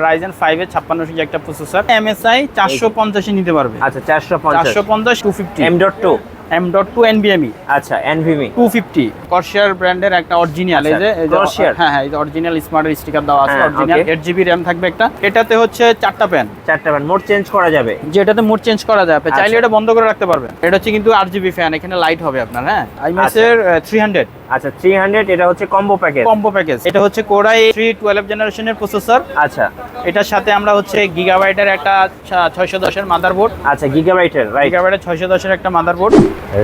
Ryzen 5 এর 5600 জি একটা processor MSI 450 নিতে পারবে। আচ্ছা 450 250 M.2 M.2 NVMe আচ্ছা NVMe 250 Corsair ব্র্যান্ডের একটা অরিজিনাল এই যে Corsair হ্যাঁ এই যে অরিজিনাল স্মার্টের স্টিকার দেওয়া আছে অরিজিনাল 8GB RAM থাকবে একটা এটাতে হচ্ছে চারটা প্যান মোড চেঞ্জ করা যাবে যেটাতে মোড চেঞ্জ করা যাবে চাইলে এটা বন্ধ করে রাখতে পারবেন এটা হচ্ছে কিন্তু 8GB ফ্যান এখানে লাইট হবে আপনার হ্যাঁ IMS এর 300 আচ্ছা 300 এটা হচ্ছে কম্বো প্যাকেজ এটা হচ্ছে Core i3 12 জেনারেশনের প্রসেসর আচ্ছা এটার সাথে আমরা হচ্ছে গিগাবাইটের একটা 610 এর মাদারবোর্ড আচ্ছা গিগাবাইটের রাইট গিগাবাইটের 610 এর একটা মাদারবোর্ড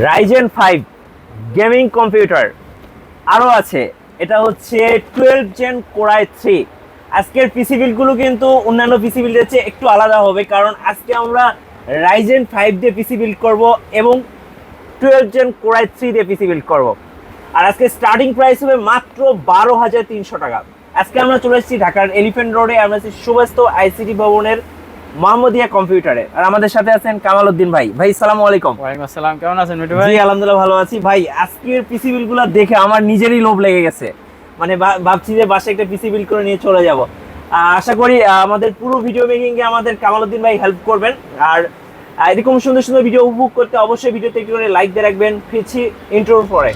Ryzen 5 গেমিং কম্পিউটার আরো আছে এটা হচ্ছে 12 জেন Core i3 আজকের পিসি বিল্ডগুলো কিন্তু অন্যান্য পিসি বিল্ডের চেয়ে একটু আলাদা হবে কারণ আজকে আমরা Ryzen 5 দিয়ে পিসি বিল্ড করব এবং 12 জেন Core i3 দিয়ে পিসি বিল্ড করব আর আজকে স্টার্টিং প্রাইস হবে মাত্র 12300 টাকা আজকে আমরা চলে এসেছি ঢাকার এলিফ্যান্ট রোডে আমরা আছি সুবাস্তু আইসিটি ভবনের মোহাম্মদিয়া কম্পিউটারে আর আমাদের সাথে আছেন কামাল উদ্দিন ভাই আসসালামু আলাইকুম ওয়া আলাইকুম আসসালাম কেমন আছেন মিঠু ভাই জি আলহামদুলিল্লাহ ভালো আছি ভাই আজকের পিসি বিলগুলো দেখে আমার নিজেরই লোভ লেগে গেছে মানে ভাবছি যে বাসায় একটা পিসি বিল করে নিয়ে চলে যাব আশা করি আমাদের পুরো ভিডিও মেকিং এ আমাদের কামাল উদ্দিন ভাই হেল্প করবেন আর এরকম সুন্দর সুন্দর ভিডিও উপভোগ করতে অবশ্যই ভিডিওতে একটু করে লাইক দিয়ে রাখবেন ফিরছি ইন্ট্রোর পরে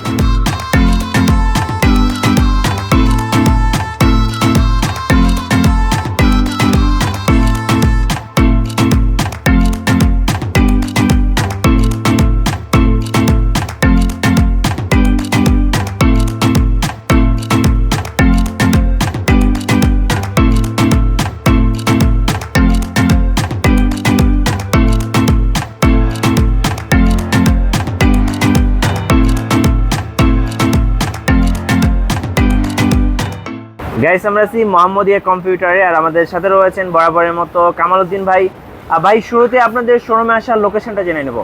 গাইস আমরা আছি মোহাম্মদিয়া কম্পিউটারে আর আমাদের সাথে রয়েছেন বরাবরের মতো কামাল উদ্দিন ভাই ভাই শুরুতে আপনাদের শোরুমে আসার লোকেশনটা জেনে নেব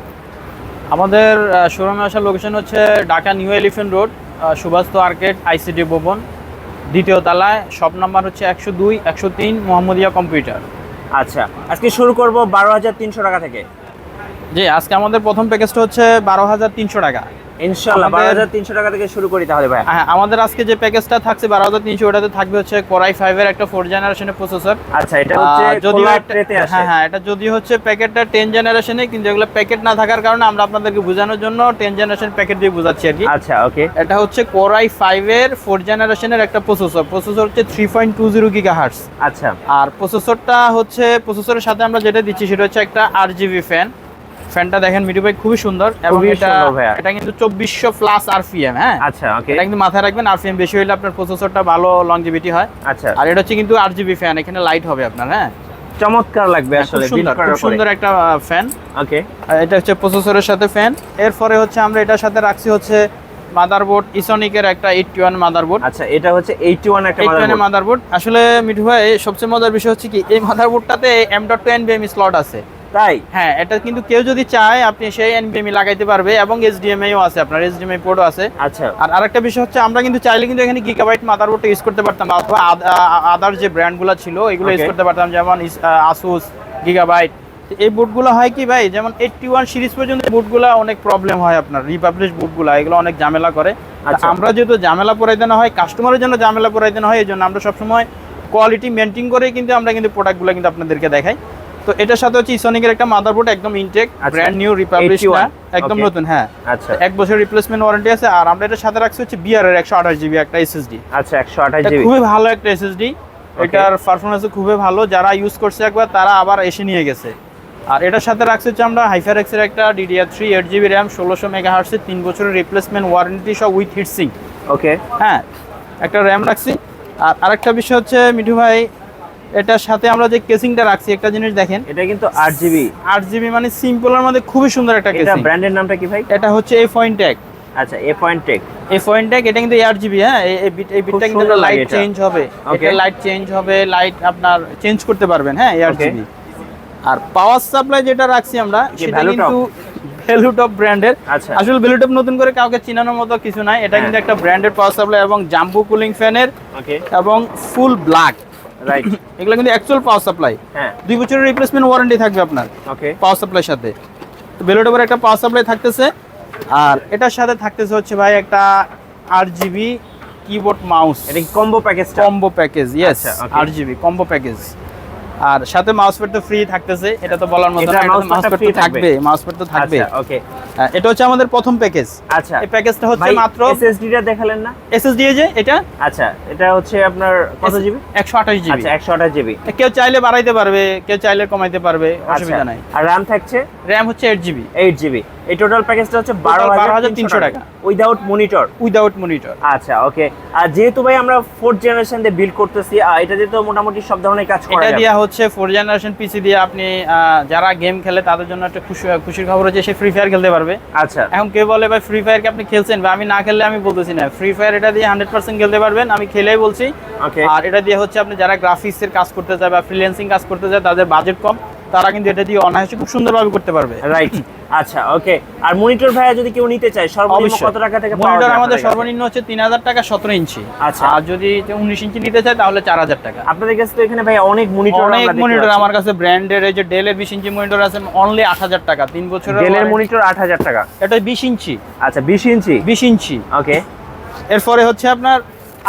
আমাদের শোরুমে আসার লোকেশন হচ্ছে Dhaka new elephant road Suvastu arcade ICT ভবন দ্বিতীয় তলায় শপ নাম্বার হচ্ছে 102 103 মোহাম্মদিয়া কম্পিউটার আচ্ছা আজকে শুরু করব 12300 টাকা থেকে জি আজকে আমাদের প্রথম প্যাকেজটা হচ্ছে 12300 টাকা ইনশাআল্লাহ 12300 টাকা থেকে শুরু করি তাহলে ভাই হ্যাঁ আমাদের আজকে যে প্যাকেজটা থাকছে 12300 ওটাতে থাকবে হচ্ছে Core i5 এর একটা 4 জেনারেশনের প্রসেসর আচ্ছা এটা হচ্ছে যদিও ট্রেতে আসে হ্যাঁ এটা যদি হচ্ছে প্যাকেটটা 10 জেনারেশনে কিন্তু এগুলো প্যাকেট না থাকার কারণে আমরা আপনাদেরকে বোঝানোর জন্য 10 জেনারেশন প্যাকেট দিয়ে বোঝাচ্ছি আর কি আচ্ছা ওকে এটা হচ্ছে Core i5 এর 4 জেনারেশনের একটা প্রসেসর হচ্ছে 3.20 গিগাহার্টস আচ্ছা আর প্রসেসরটা হচ্ছে প্রসেসরের সাথে আমরা যেটা দিচ্ছি সেটা হচ্ছে একটা 8GB ফ্যানটা দেখেন মিঠু ভাই খুবই সুন্দর এবং এটা কিন্তু 2400 প্লাস আরপিএম হ্যাঁ আচ্ছা ওকে এটা কিন্তু মাথায় রাখবেন আরপিএম বেশি হলে আপনার প্রসেসরটা ভালো লংজিভিটি হয় আচ্ছা আর এটা হচ্ছে কিন্তু 8GB ফ্যান এখানে লাইট হবে আপনার হ্যাঁ চমৎকার লাগবে আসলে বিল্ড করার পরে সুন্দর একটা ফ্যান ওকে এটা হচ্ছে প্রসেসরের সাথে ফ্যান এরপরে হচ্ছে আমরা এটার সাথে রাখছি হচ্ছে মাদারবোর্ড ইসোনিকের একটা 81 মাদারবোর্ড আচ্ছা এটা হচ্ছে 81 একটা মাদারবোর্ড আসলে মিঠু ভাই সবচেয়ে মজার বিষয় হচ্ছে কি এই মাদারবোর্ডটাতে M.2 NVMe স্লট আছে তাই হ্যাঁ এটা কিন্তু কেউ যদি চায় আপনি সেই NVMe লাগাইতে পারবে এবং HDMI ও আছে আপনার HDMI পোর্টও আছে আচ্ছা আর আরেকটা বিষয় হচ্ছে আমরা কিন্তু চাইলে কিন্তু এখানে গিগাবাইট মাদারবোর্ডটা ইউজ করতে পারতাম অথবা আদার যে ব্র্যান্ডগুলো ছিল এগুলো ইউজ করতে পারতাম যেমন Asus গিগাবাইট এই বুটগুলো হয় কি ভাই যেমন 81 সিরিজ পর্যন্ত বুটগুলো অনেক প্রবলেম হয় আপনার রিপাবলিশ বুটগুলো এগুলো অনেক ঝামেলা করে আমরা যেহেতু ঝামেলা পড়াইতে না হয় কাস্টমারের জন্য ঝামেলা পড়াইতে না হয় এই জন্য আমরা সবসময় কোয়ালিটি মেনটেন করে কিন্তু আমরা কিন্তু প্রোডাক্টগুলো কিন্তু আপনাদেরকে দেখাই তো এটার সাথে হচ্ছে ইসোনিকের একটা মাদারবোর্ড একদম ইনটেক ব্র্যান্ড নিউ রিপাবলিশ একদম নতুন হ্যাঁ আচ্ছা 1 বছর রিপ্লেসমেন্ট ওয়ারেন্টি আছে আর আমরা এটার সাথে রাখছি হচ্ছে বিআর এর 128GB একটা এসএসডি আচ্ছা 128GB খুবই ভালো একটা এসএসডি এটার পারফরম্যান্স খুবই ভালো যারা ইউজ করছে একবার তারা আবার এসে নিয়ে গেছে আর এটার সাথে রাখছি হচ্ছে আমরা HyperX এর একটা DDR3 8GB RAM 1600 মেগাহার্টজ 3 বছরের রিপ্লেসমেন্ট ওয়ারেন্টি সহ উইথ হিটসিঙ্ক ওকে হ্যাঁ একটা RAM রাখছি আর আরেকটা বিষয় হচ্ছে মিঠু ভাই এটার সাথে আমরা যে কেসিংটা রাখছি একটা জিনিস দেখেন এটা কিন্তু 8GB মানে সিম্পলের মধ্যে খুবই সুন্দর একটা কেসিং এটা ব্র্যান্ডের নামটা কি ভাই এটা হচ্ছে A.Tech আচ্ছা A.Tech এটা কিন্তু 8GB হ্যাঁ এই বিটটা কিন্তু লাইট চেঞ্জ হবে এটা লাইট চেঞ্জ হবে লাইট আপনার চেঞ্জ করতে পারবেন হ্যাঁ 8GB আর পাওয়ার সাপ্লাই যেটা রাখছি আমরা সেটা কিন্তু ভ্যালুটপ ব্র্যান্ডের আসলে ভ্যালুটপ নতুন করে কাউকে চিনানোর মতো কিছু নাই এটা কিন্তু একটা ব্র্যান্ডের পাওয়ার সাপ্লাই এবং জাম্বো কুলিং ফ্যানের এবং ফুল ব্ল্যাক রাইট এগুলো কিন্তু অ্যাকচুয়াল পাওয়ার সাপ্লাই হ্যাঁ 2 বছরের রিপ্লেসমেন্ট ওয়ারেন্টি থাকবে আপনার ওকে পাওয়ার সাপ্লাইয়ের সাথে তো ভ্যালুটপের একটা পাওয়ার সাপ্লাই থাকতেছে আর এটার সাথে থাকতেছে হচ্ছে ভাই একটা 8GB কিবোর্ড মাউস এটা কি combo package yes 8GB combo package আর সাথে মাউস প্যাড তো ফ্রি থাকতেছে, এটা তো বলার মতো না, মাউস প্যাড তো থাকবে, মাউস প্যাড তো থাকবে। আচ্ছা ওকে, এটা হচ্ছে আমাদের প্রথম প্যাকেজ। আচ্ছা, এই প্যাকেজটা হচ্ছে মাত্র এসএসডি টা দেখালেন না? এসএসডি যে এটা, আচ্ছা এটা হচ্ছে আপনার কত জিবি? 128 জিবি। আচ্ছা 128 জিবি। কেউ চাইলে বাড়াইতে পারবে, কেউ চাইলে কমাইতে পারবে, অসুবিধা নাই। আর RAM থাকছে? RAM হচ্ছে 8 জিবি। 8 জিবি। এই টোটাল প্যাকেজটা হচ্ছে 12300 টাকা উইদাউট মনিটর। Without monitor. আচ্ছা ওকে। আর যেহেতু ভাই আমরা 4th জেনারেশন দিয়ে বিল্ড করতেছি, এটা দিয়ে তো মোটামুটি সব ধরনের কাজ করা যায়। এটা দিয়া হচ্ছে 4th জেনারেশন পিসি দিয়ে আপনি যারা গেম খেলে তাদের জন্য একটা খুশির খবর হচ্ছে সে ফ্রি ফায়ার খেলতে পারবে। আচ্ছা, এখন কেউ বলে ভাই ফ্রি ফায়ার কি আপনি খেলছেন, বা আমি না খেললে আমি বলতেছি না, ফ্রি ফায়ার এটা দিয়ে 100% খেলতে পারবেন, আমি খেলেই বলছি। ওকে। আর এটা দিয়ে হচ্ছে আপনি যারা গ্রাফিক্সের কাজ করতে চায় বা ফ্রিল্যান্সিং কাজ করতে চায়, তাদের বাজেট কম, তারা কিন্তু এটা দিয়ে অনায়াসে খুব সুন্দরভাবে করতে পারবে। রাইট। আচ্ছা ওকে। আর মনিটর ভাইয়া যদি কেউ নিতে চায় সর্বনিম্ন কত টাকা থেকে পাওয়া যায়? মনিটর আমাদের সর্বনিম্ন হচ্ছে 3000 টাকা 17 ইঞ্চি। আচ্ছা। আর যদি 19 ইঞ্চি নিতে চায় তাহলে 4000 টাকা। আপনাদের কাছে তো এখানে ভাই অনেক মনিটর, অনেক মনিটর আমার কাছে ব্র্যান্ডের, এই যে ডেলের 20 ইঞ্চি মনিটর আছে অনলি 8000 টাকা, 3 বছরের ডেলের মনিটর 8000 টাকা। এটা 20 ইঞ্চি। আচ্ছা 20 ইঞ্চি। 20 ইঞ্চি ওকে। এরপরে হচ্ছে আপনার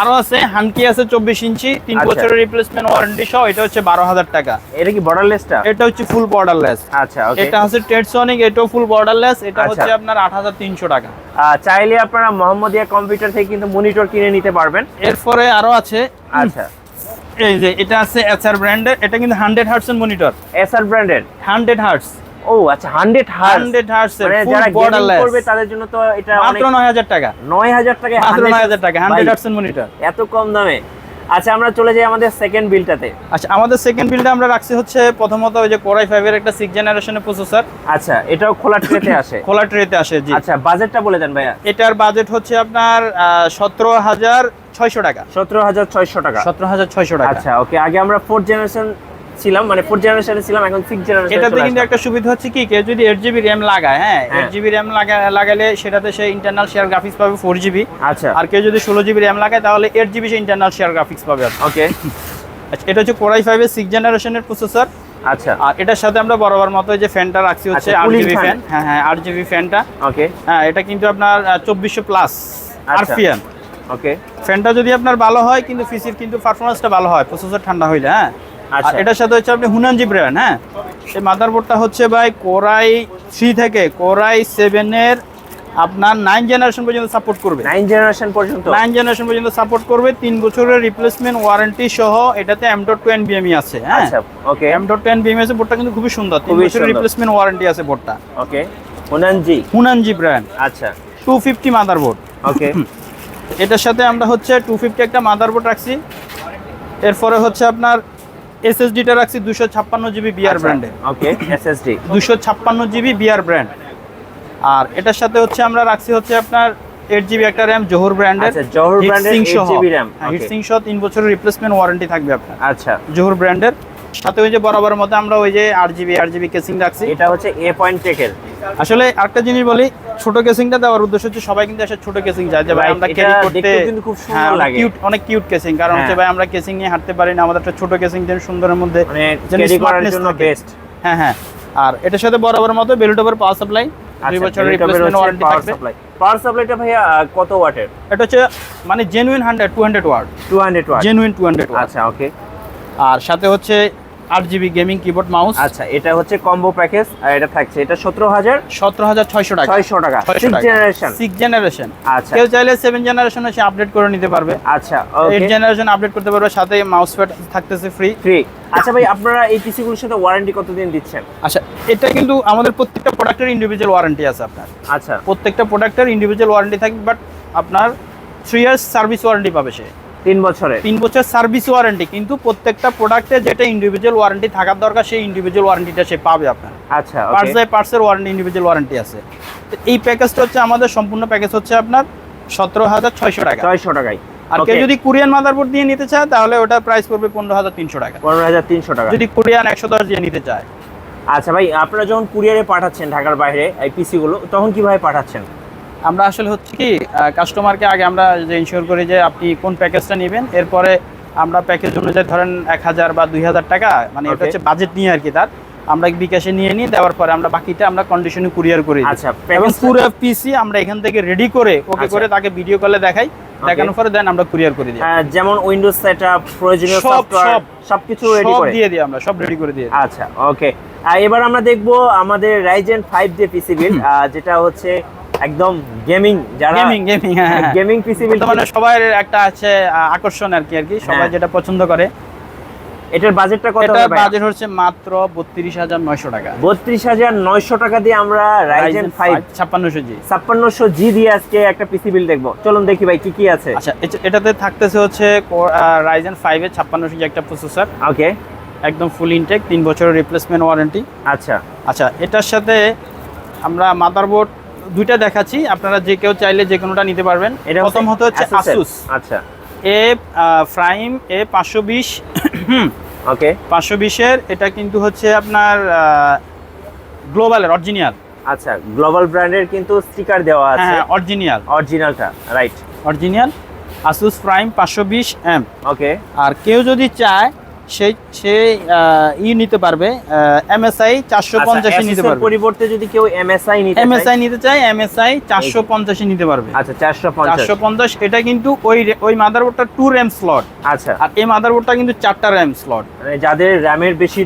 আরো আছে হানকি আছে 24 ইঞ্চি, 3 বছরের রিপ্লেসমেন্ট ওয়ারেন্টি সহ, এটা হচ্ছে 12000 টাকা। এটা কি বর্ডারলেসটা? এটা হচ্ছে ফুল বর্ডারলেস। আচ্ছা ওকে। এটা আছে টেটসনিক, এটাও ফুল বর্ডারলেস, এটা হচ্ছে আপনার 8300 টাকা। চাইলে আপনারা মোহাম্মদিয়া কম্পিউটার থেকে কিন্তু মনিটর কিনে নিতে পারবেন। এরপরে আরো আছে, আচ্ছা এই যে এটা আছে এসআর ব্র্যান্ডের, এটা কিন্তু 100 হার্টজ এর মনিটর। এসআর ব্র্যান্ডের 100 হার্টজ। ও আচ্ছা 100 হার্টজ। 100 হার্টজ এর ফুল যারা বর্ডারলেস করবে তাদের জন্য তো এটা মাত্র 9000 টাকা। 9000 টাকা, মাত্র 9000 টাকা 100 হার্টজ এর মনিটর, এত কম দামে। আচ্ছা আমরা চলে যাই আমাদের সেকেন্ড বিলটাতে। আচ্ছা আমাদের সেকেন্ড বিলটা আমরা রাখছি হচ্ছে প্রথমত ওই যে Core i5 এর একটা 6 জেনারেশনের প্রসেসর। আচ্ছা এটাও খোলা ট্রেতে আসে? খোলা ট্রেতে আসে, জি। আচ্ছা বাজেটটা বলে দেন ভাইয়া। এটার বাজেট হচ্ছে আপনার 17600 টাকা। 17600 টাকা। 17600 টাকা। আচ্ছা ওকে। আগে আমরা 4th জেনারেশন ছিলাম, মানে 4th জেনারেশনে ছিলাম, এখন 6th জেনারেশন। এটাতে কিন্তু একটা সুবিধা হচ্ছে কি, কেউ যদি 8GB RAM লাগায়, হ্যাঁ 8GB RAM লাগালে সেটাতে সে ইন্টারনাল শেয়ার গ্রাফিক্স পাবে 4GB। আচ্ছা। আর কেউ যদি 16GB RAM লাগায় তাহলে 8GB সে ইন্টারনাল শেয়ার গ্রাফিক্স পাবে। ওকে। আচ্ছা এটা হচ্ছে Core i5 এর 6 জেনারেশনের প্রসেসর। আচ্ছা। আর এটার সাথে আমরা বরাবর মতো যে ফ্যানটা রাখছি হচ্ছে 8GB ফ্যান। হ্যাঁ 8GB ফ্যানটা। ওকে। হ্যাঁ এটা কিন্তু আপনার 2400 প্লাস আরপিএম। ওকে। ফ্যানটা যদি আপনার ভালো হয় কিন্তু পিসির কিন্তু পারফরম্যান্সটা ভালো হয়, প্রসেসর ঠান্ডা হইলে। হ্যাঁ আর এটার সাথে হচ্ছে আপনি হুনানজি ব্র্যান্ড। হ্যাঁ এই মাদারবোর্ডটা হচ্ছে ভাই Core i3 থেকে Core i7 এর আপনার 9 জেনারেশন পর্যন্ত সাপোর্ট করবে। 9 জেনারেশন পর্যন্ত? 9 জেনারেশন পর্যন্ত সাপোর্ট করবে, 3 বছরের রিপ্লেসমেন্ট ওয়ারেন্টি সহ। এটাতে M.2 NVMe আছে। হ্যাঁ আচ্ছা ওকে। M.2 NVMe আছে, বোর্ডটা কিন্তু খুবই সুন্দর, 3 বছরের রিপ্লেসমেন্ট ওয়ারেন্টি আছে বোর্ডটা। ওকে। Huananzhi brand. আচ্ছা 250 মাদারবোর্ড। ওকে। এটার সাথে আমরা হচ্ছে 250 একটা মাদারবোর্ড রাখছি। এরপরে হচ্ছে আপনার SSD টা রাখছি 256GB বিআর ব্র্যান্ডের। Okay. SSD 256GB BR brand. আর এটার সাথে হচ্ছে আমরা রাখছি হচ্ছে আপনার 8GB একটা RAM জোহর ব্র্যান্ডের। আচ্ছা জোহর ব্র্যান্ডের 8GB RAM। হিটসিং সহ 3 বছরের রিপ্লেসমেন্ট ওয়ারেন্টি থাকবে আপনার। আচ্ছা জোহর ব্র্যান্ডের সাথে ওই যে বরাবর মতো আমরা ওই যে 8GB কেসিং রাখছি। এটা হচ্ছে এ পয়েন্ট টেকের। আসলে আরেকটা জিনিস বলি, ছোট কেসিংটা দেওয়ার উদ্দেশ্য হচ্ছে সবাই কিন্তু এসে ছোট কেসিং চায় যে ভাই আমরা ক্যারি করতে কিন্তু খুব সুন্দর লাগে, অনেক কিউট কেসিং। কারণ হচ্ছে ভাই আমরা কেসিং নিয়ে হাঁটতে পারি না, আমাদের একটা ছোট কেসিং যেন সুন্দরের মধ্যে মানে ক্যারি করার জন্য বেস্ট। হ্যাঁ আর এটার সাথে বরাবর মতো বেল্ট ওভার পাওয়ার সাপ্লাই, 2 বছরের রিপ্লেসমেন্ট ওয়ারেন্টি থাকবে। পাওয়ার সাপ্লাইটা ভাইয়া কত ওয়াটের? এটা হচ্ছে মানে genuine 200 watt. 200 watt genuine 200 watt. আচ্ছা ওকে। আর সাথে হচ্ছে 8GB গেমিং কিবোর্ড মাউস। আচ্ছা এটা হচ্ছে কম্বো প্যাকেজ। আর এটা থাকছে এটা 17600 টাকা। 600 টাকা 6 জেনারেশন। আচ্ছা কেউ চাইলে 7 জেনারেশন এসে আপডেট করে নিতে পারবে। আচ্ছা ওকে। 8 জেনারেশন আপডেট করতে পারবে, সাথে মাউস প্যাড থাকতেছে ফ্রি। আচ্ছা ভাই আপনারা এই পিসি গুলোর সাথে ওয়ারেন্টি কতদিন দিচ্ছেন? আচ্ছা এটা কিন্তু আমাদের প্রত্যেকটা প্রোডাক্টের ইন্ডিভিজুয়াল ওয়ারেন্টি আছে আপনার। আচ্ছা প্রত্যেকটা প্রোডাক্টের ইন্ডিভিজুয়াল ওয়ারেন্টি থাকবে, বাট আপনার 3 ইয়ার্স সার্ভিস ওয়ারেন্টি পাবে সে। 3 বছরে 3 বছর সার্ভিস ওয়ারেন্টি, কিন্তু প্রত্যেকটা প্রোডাক্টে যেটা ইন্ডিভিজুয়াল ওয়ারেন্টি থাকার দরকার সেই ইন্ডিভিজুয়াল ওয়ারেন্টিটা সে পাবে আপনার। আচ্ছা পার্টসের ওয়ারেন্টি ইন্ডিভিজুয়াল ওয়ারেন্টি আছে। তো এই প্যাকেজটা হচ্ছে আমাদের সম্পূর্ণ প্যাকেজ হচ্ছে আপনার 17600 টাকা। 600 টাকায়। আর কেউ যদি কোরিয়ান মাদারবোর্ড দিয়ে নিতে চায় তাহলে ওটার প্রাইস পড়বে 15300 টাকা। 15300 টাকা যদি কোরিয়ান 110 দিয়ে নিতে চায়। আচ্ছা ভাই আপনারা যখন কুরিয়ারে পাঠাচ্ছেন ঢাকার বাইরে এই পিসি গুলো, তখন কিভাবে পাঠাচ্ছেন? আমরা আসলে হচ্ছে কি কাস্টমারকে আগে আমরা যে ইনশিওর করি যে আপনি কোন প্যাকেজটা নেবেন, এরপরে আমরা প্যাকেজ অনুযায়ী ধরেন 1000 বা 2000 টাকা, মানে এটা হচ্ছে বাজেট নিয়ে আর কি, তার আমরা বিকাশে নিয়ে নিই, দেওয়ার পরে আমরা বাকিটা আমরা কন্ডিশনে কুরিয়ার করি। আচ্ছা এবং পুরো পিসি আমরা এখান থেকে রেডি করে ওকে করে তাকে ভিডিও কলে দেখাই দেখানোর পরে দেন আমরা কুরিয়ার করে দিই। যেমন উইন্ডোজ সেটআপ, প্রয়োজনীয় সফটওয়্যার সবকিছু রেডি করে দিয়ে দিই আমরা, সব রেডি করে দিই। আচ্ছা ওকে। এবার আমরা দেখব আমাদের Ryzen 5 যে পিসি বিল্ড, যেটা হচ্ছে একদম গেমিং, যারা গেমিং পিসি বিল্ড মানে সবার একটা আছে আকর্ষণ আর কি সবাই যেটা পছন্দ করে। এটার বাজেটটা কত হবে? এটার বাজেট হচ্ছে মাত্র 32900 টাকা। 32900 টাকা দিয়ে আমরা Ryzen 5 5600G দিয়ে আজকে একটা পিসি বিল্ড দেখব। চলুন দেখি ভাই কি কি আছে। আচ্ছা, এটাতে থাকতেছে হচ্ছে Ryzen 5 এর 5600G একটা প্রসেসর। ওকে, একদম ফুল ইনটেক, 3 বছরের রিপ্লেসমেন্ট ওয়ারেন্টি। আচ্ছা, এটার সাথে আমরা মাদারবোর্ড দুইটা দেখাচ্ছি, আপনারা যে কেউ চাইলে যে কোনোটা নিতে পারবেন। প্রথম হতে হচ্ছে Asus। আচ্ছা, প্রাইম A520 ওকে, 520 এর। এটা কিন্তু হচ্ছে আপনার গ্লোবালের অরিজিনাল। আচ্ছা, গ্লোবাল ব্র্যান্ডের কিন্তু স্টিকার দেওয়া আছে। হ্যাঁ, অরিজিনালটা right, original Asus Prime 520M। ওকে, আর কেউ যদি চায় সে নিতে পারবে MSI 450 নিতে পারবে। পরিবর্তে যদি কেউ MSI নিতে চায় MSI 450 নিতে পারবে। আচ্ছা, 450। এটা কিন্তু ওই মাদারবোর্ডটা 2 RAM স্লট। আচ্ছা, আর এই মাদারবোর্ডটা কিন্তু 4টা RAM স্লট। মানে যাদের র্যামের বেশি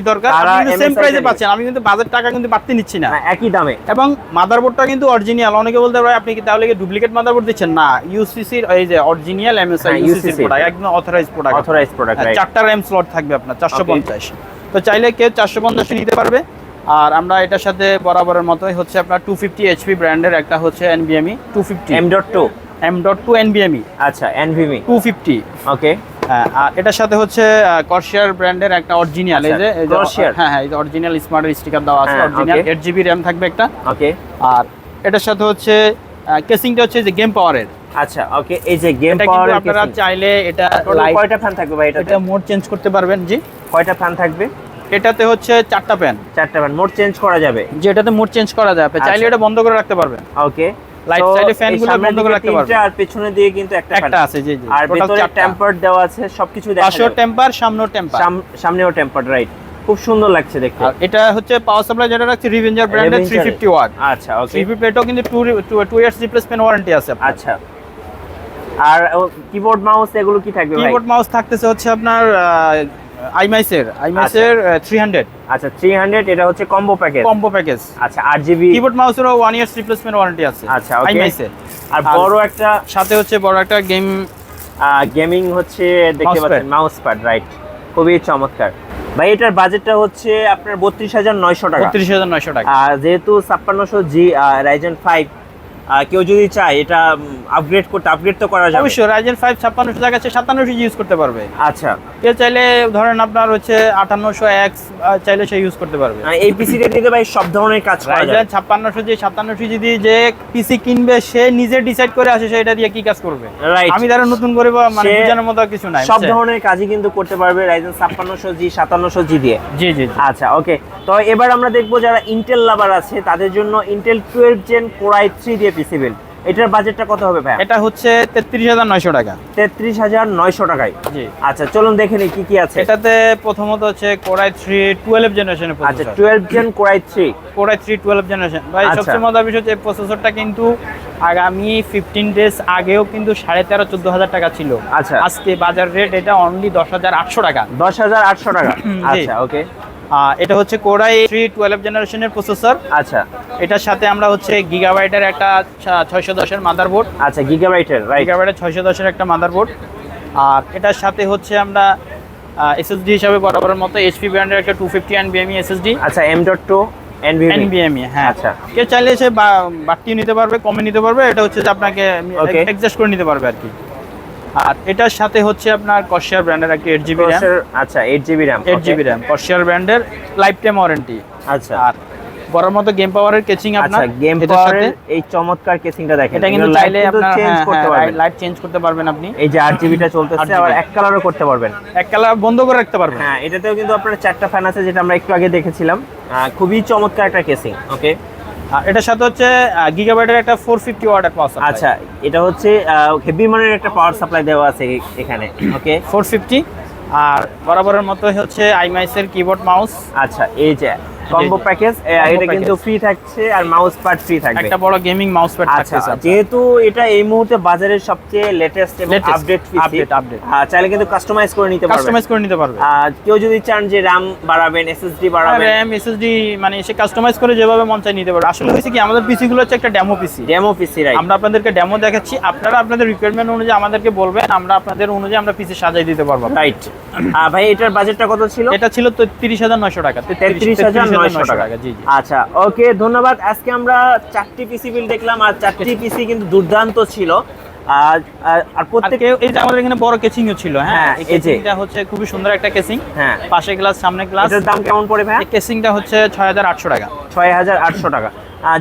দরকার আপনি কিন্তু সেম প্রাইসে পাচ্ছেন। আমি কিন্তু বাজেট টাকা কিন্তু বাড়তি নিচ্ছি না, একই দামে। এবং মাদারবোর্ডটা কিন্তু অরিজিনাল। অনেকে বলতে পারে আপনি কি তাহলে কি ডুপ্লিকেট মাদারবোর্ড দিচ্ছেন? না, UCC এর এই যে অরিজিনাল MSI UCC প্রোডাক্ট, একদম অথরাইজড প্রোডাক্ট। 4টা RAM স্লট থাকবে আপনার 450। তো চাইলে কেউ 450 নিতে পারবে। আর আমরা এটার সাথে বরাবরের মতোই হচ্ছে আপনার 250 HP ব্র্যান্ডের একটা হচ্ছে NVMe 250 M.2 NVMe। আচ্ছা, NVMe 250। ওকে, আর এটার সাথে হচ্ছে Corsair ব্র্যান্ডের একটা অরিজিনাল, এই যে হ্যাঁ এই যে অরিজিনাল স্মার্টের স্টিকার দেওয়া আছে, অরিজিনাল 8GB RAM থাকবে একটা। ওকে, আর এটার সাথে হচ্ছে কেসিংটা হচ্ছে যে গেম পাওয়ারের। আচ্ছা, ওকে, এই যে গেম পাওয়ার, আপনারা চাইলে এটা কয়টা ফ্যান থাকবে ভাই? এটা মোড চেঞ্জ করতে পারবেন। জি, কয়টা ফ্যান থাকবে? এটাতে হচ্ছে 4টা ফ্যান। মোড চেঞ্জ করা যাবে? যে এটাতে মোড চেঞ্জ করা যাবে, চাইলে এটা বন্ধ করে রাখতে পারবেন। ওকে, লাইট সাইডে ফ্যানগুলো বন্ধ করে রাখতে পারবেন। আর পেছনে দিয়ে কিন্তু একটা আছে। জি, আর ভিতরে টেম্পার দেওয়া আছে, সবকিছু দেখা যাবে। পাশেও টেম্পার, সামনেও টেম্পার রাইট। খুব সুন্দর লাগছে দেখতে। আর এটা হচ্ছে পাওয়ার সাপ্লাই যেটা রাখছে রিভেঞ্জার ব্র্যান্ডের 350 ওয়াট। আচ্ছা, ওকে, 350 এটাও কিন্তু 2 ইয়ার্স রিপ্লেসমেন্ট ওয়ারেন্টি আছে। আচ্ছা, আর কিবোর্ড মাউস এগুলো কি থাকবে ভাই? কিবোর্ড মাউস থাকতেছে হচ্ছে আপনার আইমাইসের 300। আচ্ছা, 300 এটা হচ্ছে কম্বো প্যাকেজ। আচ্ছা, 8GB কিবোর্ড মাউসেরও 1 ইয়ার্স রিপ্লেসমেন্ট ওয়ারেন্টি আছে। আচ্ছা, ওকে, আইমাইসের। আর বড় একটা সাথে হচ্ছে বড় একটা গেমিং হচ্ছে দেখতে পাচ্ছেন মাউস প্যাড রাইট, খুবই চমৎকার। ভাই এটার বাজেটটা হচ্ছে আপনার 32900 টাকা। 32900 টাকা। আর যেহেতু 5600G Ryzen 5 কেউ যদি চায় এটা আপগ্রেড তো করা যাবে অবশ্যই। Ryzen 5 5600 টাকা আছে, 5700 ইউজ করতে পারবে। আচ্ছা, কেউ চাইলে ধরেন আপনার হচ্ছে 5800X চাইলে সে ইউজ করতে পারবে। এই পিসিতে দিতে ভাই সব ধরনের কাজ করা যাবে। Ryzen 5700 যদি যে পিসি কিনবে সে নিজে ডিসাইড করে আসে সেটা দিয়ে কি কাজ করবে। আমি ধরেন নতুন করে মানে বোঝানোর মতো কিছু নাই, সব ধরনের কাজই কিন্তু করতে পারবে Ryzen 5600G 5700G দিয়ে। জি। আচ্ছা, ওকে। তো এবার আমরা দেখবো যারা ইন্টেল লাভার আছে তাদের জন্য ইন্টেল 12 Gen Core i3 দিয়ে পিসি বিল্ড। এটার বাজেটটা কত হবে ভাই? এটা হচ্ছে 33900 টাকা। 33900 টাকায়। জি। আচ্ছা, চলুন দেখে নিই কি কি আছে। এটাতে প্রথমত হচ্ছে Core i3 12 জেনারেশনের প্রসেসর। আচ্ছা, 12 Gen Core i3 12 জেনারেশন। ভাই সবচেয়ে মজার বিষয় হচ্ছে প্রসেসরটা কিন্তু আগামী 15 ডেজ আগেও কিন্তু 13,500-14,000 টাকা ছিল। আচ্ছা, আজকে বাজার রেট এটা অনলি 10,800 টাকা। 10,800 টাকা। আচ্ছা, ওকে। এটা হচ্ছে Core i3 12 জেনারেশনের প্রসেসর। আচ্ছা, এটার সাথে আমরা হচ্ছে গিগাবাইটের একটা 610 এর মাদারবোর্ড। আচ্ছা, গিগাবাইটের 610 এর একটা মাদারবোর্ড। আর এটার সাথে হচ্ছে আমরা SSD হিসাবে বরাবরের মতো HP ব্র্যান্ডের একটা 250 NVMe SSD। আচ্ছা, M.2 NVMe। হ্যাঁ। আচ্ছা, কেউ চাইলে সে বাড়তি নিতে পারবে, কমে নিতে পারবে, এটা হচ্ছে আপনাকে অ্যাডজাস্ট করে নিতে পারবে আর কি। আর এটার সাথে হচ্ছে আপনার Corsair ব্র্যান্ডের একটা 8GB RAM। আচ্ছা, 8GB RAM Corsair ব্র্যান্ডের লাইফ টাইম ওয়ারেন্টি। আচ্ছা, আর বড়র মতো গেম পাওয়ারের কেচিং আপনার। আচ্ছা, গেম পাওয়ারের এই চমৎকার কেচিংটা দেখেন। এটা কিন্তু চাইলে আপনারা চেঞ্জ করতে পারবেন, লাইট চেঞ্জ করতে পারবেন আপনি। এই যে 8GBটা চলতেছে, আবার এক কালারও করতে পারবেন, এক কালার বন্ধ করে রাখতে পারবেন। হ্যাঁ, এটাতেও কিন্তু আপনার 4টা ফ্যান আছে যেটা আমরা একটু আগে দেখেছিলাম। খুবই চমৎকার একটা কেচিং। ওকে, এটার সাথে হচ্ছে গিগাবাইটের একটা 450 ওয়াটের পাওয়ার সাপ্লাই। আচ্ছা, এটা হচ্ছে হেভি মানের একটা পাওয়ার সাপ্লাই দেওয়া আছে এখানে। ওকে, 450। আর বরাবরের মতো হচ্ছে আইমাইসের কিবোর্ড মাউস। আচ্ছা, এই যে কম্বো প্যাকেজ, এটা কিন্তু ফ্রি থাকছে আর মাউস প্যাড ফ্রি থাকবে, একটা বড় গেমিং মাউস প্যাড থাকছে। আচ্ছা, যেহেতু এটা এই মুহূর্তে বাজারের সবচেয়ে লেটেস্ট এবং আপডেট পিসি, চাইলে কিন্তু কাস্টমাইজ করে নিতে পারবে। কেউ যদি চান যে RAM বাড়াবেন, SSD বাড়াবেন, RAM SSD মানে এসে কাস্টমাইজ করে যেভাবে মন চায় নিতে পারবে। আসলে হইছে কি আমাদের পিসি গুলো হচ্ছে একটা ডেমো পিসি, রাইট। আমরা আপনাদেরকে ডেমো দেখাচ্ছি, আপনারা আপনাদের রিকোয়ারমেন্ট অনুযায়ী আমাদেরকে বলবেন, আমরা আপনাদের অনুযায়ী আমরা পিসি সাজাই দিতে পারবো, রাইট। ভাই এটার বাজেটটা কত ছিল? এটা ছিল 33900 টাকা, 33900 টাকা। জি জি, আচ্ছা, ওকে, ধন্যবাদ। আজকে আমরা 4টি পিসি বিল দেখলাম, আর 4টি পিসি কিন্তু দুর্দান্ত ছিল। আর প্রত্যেকটা এটা আমাদের এখানে বড় কেসিংও ছিল। হ্যাঁ, এই কেসিংটা হচ্ছে খুবই সুন্দর একটা কেসিং। হ্যাঁ, পাশে গ্লাস, সামনে গ্লাস। এটার দাম কেমন পড়ে ভাই? এই কেসিংটা হচ্ছে 6800 টাকা। 6800 টাকা।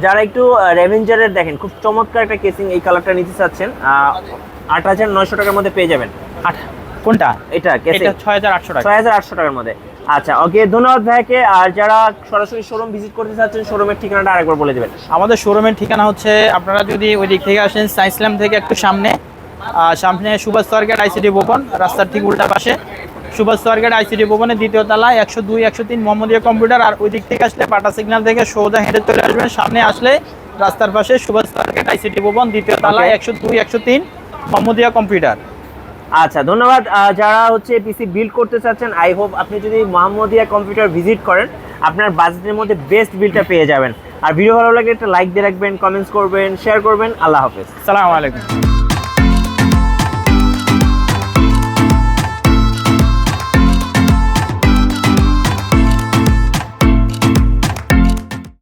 যারা একটু রেভেঞ্জারের দেখেন, খুব চমৎকার একটা কেসিং, এই কালারটা নিতে চাচ্ছেন, 8900 টাকার মধ্যে পেয়ে যাবেন। কোনটা? এটা 6800 টাকা, 6800 টাকার মধ্যে। আচ্ছা, ওকে, ধন্যবাদ ভাইকে। আর যারা সরাসরি শোরুম ভিজিট করতে চাচ্ছেন, শোরুমের ঠিকানাটা আরেকবার বলে দিবেন। আমাদের শোরুমের ঠিকানা হচ্ছে, আপনারা যদি ওই দিক থেকে আসেন, সাইন্সল্যাম থেকে একটু সামনে সুভাষ মার্কেট আইসিডি ভবন, রাস্তার ঠিক উল্টা পাশে সুভাষ মার্কেট আইসিডি ভবনের 2য় তলায় 102 103 মোহাম্মদিয়া কম্পিউটার। আর ওই দিক থেকে আসলে পাটা সিগন্যাল থেকে সোজা হেঁটে চলে আসবেন, সামনে আসলে রাস্তার পাশে সুভাষ মার্কেট আইসিডি ভবন, 2য় তলায় 102 103 মোহাম্মদিয়া কম্পিউটার। আচ্ছা, ধন্যবাদ। যারা হচ্ছে পিসি বিল্ড করতে চাচ্ছেন, আই হোপ আপনি যদি মোহাম্মদিয়া কম্পিউটার ভিজিট করেন, আপনার বাজেটের মধ্যে বেস্ট বিলটা পেয়ে যাবেন। আর ভিডিও ভালো লাগলে একটা লাইক দিয়ে রাখবেন, কমেন্টস করবেন, শেয়ার করবেন। আল্লাহ হাফেজ, আসসালামু আলাইকুম।